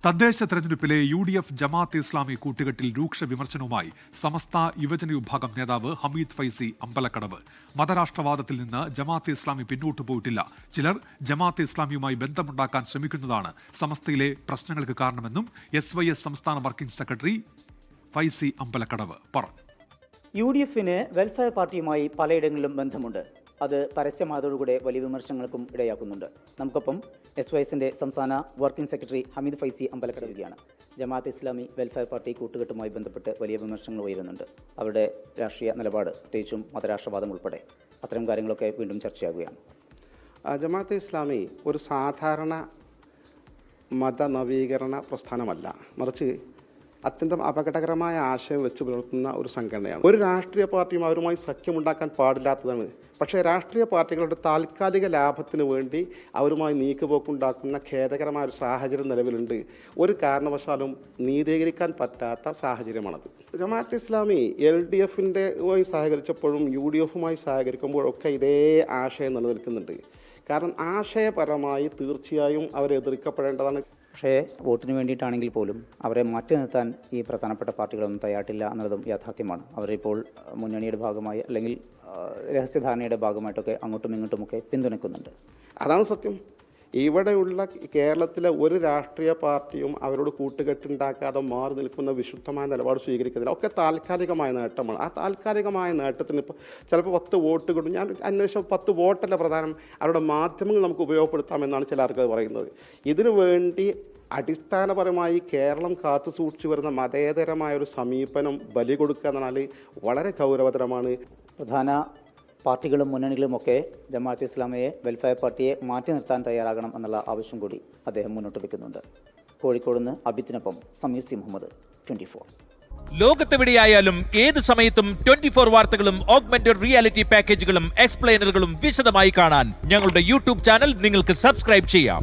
തദ്ദേശ തെരഞ്ഞെടുപ്പിലെ UDF ജമാഅത്തെ ഇസ്ലാമി കൂട്ടുകെട്ടിൽ രൂക്ഷ വിമർശനവുമായി സമസ്ത യുവജന വിഭാഗം നേതാവ് ഹമീദ് ഫൈസി അമ്പലക്കടവ്. മതരാഷ്ട്രവാദത്തിൽ നിന്ന് ജമാഅത്തെ ഇസ്ലാമി പിന്നോട്ടു പോയിട്ടില്ല. ചിലർ ജമാഅത്തെ ഇസ്ലാമിയുമായി ബന്ധമുണ്ടാക്കാൻ ശ്രമിക്കുന്നതാണ് സമസ്തയിലെ പ്രശ്നങ്ങൾക്ക് കാരണമെന്നും SYS സംസ്ഥാന വർക്കിംഗ് സെക്രട്ടറി ഫൈസി അമ്പലക്കടവ് പറഞ്ഞു. UDFന് വെൽഫെയർ പാർട്ടിയുമായി പലയിടങ്ങളിലും ബന്ധമുണ്ട്. അത് പരസ്യമായതോടുകൂടെ വലിയ വിമർശനങ്ങൾക്കും ഇടയാക്കുന്നുണ്ട്. നമുക്കൊപ്പം SYSന്റെ സംസ്ഥാന വർക്കിംഗ് സെക്രട്ടറി ഹമീദ് ഫൈസി അമ്പലക്കടവുകയാണ്. ജമാഅത്തെ ഇസ്ലാമി വെൽഫെയർ പാർട്ടി കൂട്ടുകെട്ടുമായി ബന്ധപ്പെട്ട് വലിയ വിമർശനങ്ങൾ ഉയരുന്നുണ്ട്. അവരുടെ രാഷ്ട്രീയ നിലപാട്, പ്രത്യേകിച്ചും മതരാഷ്ട്രവാദം ഉൾപ്പെടെ അത്തരം കാര്യങ്ങളൊക്കെ വീണ്ടും ചർച്ചയാകുകയാണ്. ജമാഅത്തെ ഇസ്ലാമി ഒരു സാധാരണ മതനവീകരണ പ്രസ്ഥാനമല്ല, മറിച്ച് അത്യന്തം അപകടകരമായ ആശയം വെച്ച് പുലർത്തുന്ന ഒരു സംഘടനയാണ്. ഒരു രാഷ്ട്രീയ പാർട്ടിയും അവരുമായി സഖ്യമുണ്ടാക്കാൻ പാടില്ലാത്തതാണ്. പക്ഷേ രാഷ്ട്രീയ പാർട്ടികളുടെ താൽക്കാലിക ലാഭത്തിന് വേണ്ടി അവരുമായി നീക്കുപോക്കുണ്ടാക്കുന്ന ഖേദകരമായ ഒരു സാഹചര്യം നിലവിലുണ്ട്. ഒരു കാരണവശാലും നീതീകരിക്കാൻ പറ്റാത്ത സാഹചര്യമാണത്. ജമാഅത്തെ ഇസ്ലാമി LDFന്റെ സഹകരിച്ചപ്പോഴും UDFുമായി സഹകരിക്കുമ്പോഴൊക്കെ ഇതേ ആശയം നിലനിൽക്കുന്നുണ്ട്. കാരണം ആശയപരമായി തീർച്ചയായും അവരെ എതിർക്കപ്പെടേണ്ടതാണ്. പക്ഷേ വോട്ടിന് വേണ്ടിയിട്ടാണെങ്കിൽ പോലും അവരെ മാറ്റി നിർത്താൻ ഈ പ്രധാനപ്പെട്ട പാർട്ടികളൊന്നും തയ്യാറില്ല എന്നുള്ളതും യാഥാർത്ഥ്യമാണ്. അവരിപ്പോൾ മുന്നണിയുടെ ഭാഗമായി അല്ലെങ്കിൽ രഹസ്യധാരണയുടെ ഭാഗമായിട്ടൊക്കെ അങ്ങോട്ടും ഇങ്ങോട്ടുമൊക്കെ പിന്തുണയ്ക്കുന്നുണ്ട്. അതാണ് സത്യം. ഇവിടെയുള്ള കേരളത്തിലെ ഒരു രാഷ്ട്രീയ പാർട്ടിയും അവരോട് കൂട്ടുകെട്ടുണ്ടാക്കാതെ മാറി നിൽക്കുന്ന വിശുദ്ധമായ നിലപാട് സ്വീകരിക്കുന്നില്ല. ഒക്കെ താൽക്കാലികമായ നേട്ടമാണ്. ആ താൽക്കാലികമായ നേട്ടത്തിന് ഇപ്പോൾ ചിലപ്പോൾ 10 വോട്ട് കിട്ടും. ഞാൻ അന്വേഷിച്ച 10 വോട്ടല്ല പ്രധാനം, അവരുടെ മാധ്യമങ്ങൾ നമുക്ക് ഉപയോഗപ്പെടുത്താമെന്നാണ് ചില ആൾക്കാർ പറയുന്നത്. ഇതിനു വേണ്ടി അടിസ്ഥാനപരമായി കേരളം കാത്തു സൂക്ഷിച്ചു വരുന്ന മതേതരമായ ഒരു സമീപനം ബലി കൊടുക്കുക എന്നാൽ വളരെ ഗൗരവതരമാണ്. പ്രധാന പാർട്ടികളും മുന്നണികളുമൊക്കെ ജമാഅത്തെ ഇസ്ലാമിയെ വെൽഫെയർ പാർട്ടിയെ മാറ്റി നിർത്താൻ തയ്യാറാകണം എന്നുള്ള ആവശ്യം കൂടി അദ്ദേഹം മുന്നോട്ട് വയ്ക്കുന്നുണ്ട്. കോഴിക്കോട് നിന്ന് അബിത്തിനൊപ്പം സമീർ സി മുഹമ്മദ്, 24. ലോകത്തെവിടെയായാലും ഏത് സമയത്തും 24 വാർത്തകളും ഓഗ്മെന്റഡ് റിയാലിറ്റി പാക്കേജുകളും എക്സ്പ്ലെയിനറുകളും വിശദമായി കാണാൻ ഞങ്ങളുടെ YouTube ചാനൽ നിങ്ങൾക്ക് സബ്സ്ക്രൈബ് ചെയ്യാം.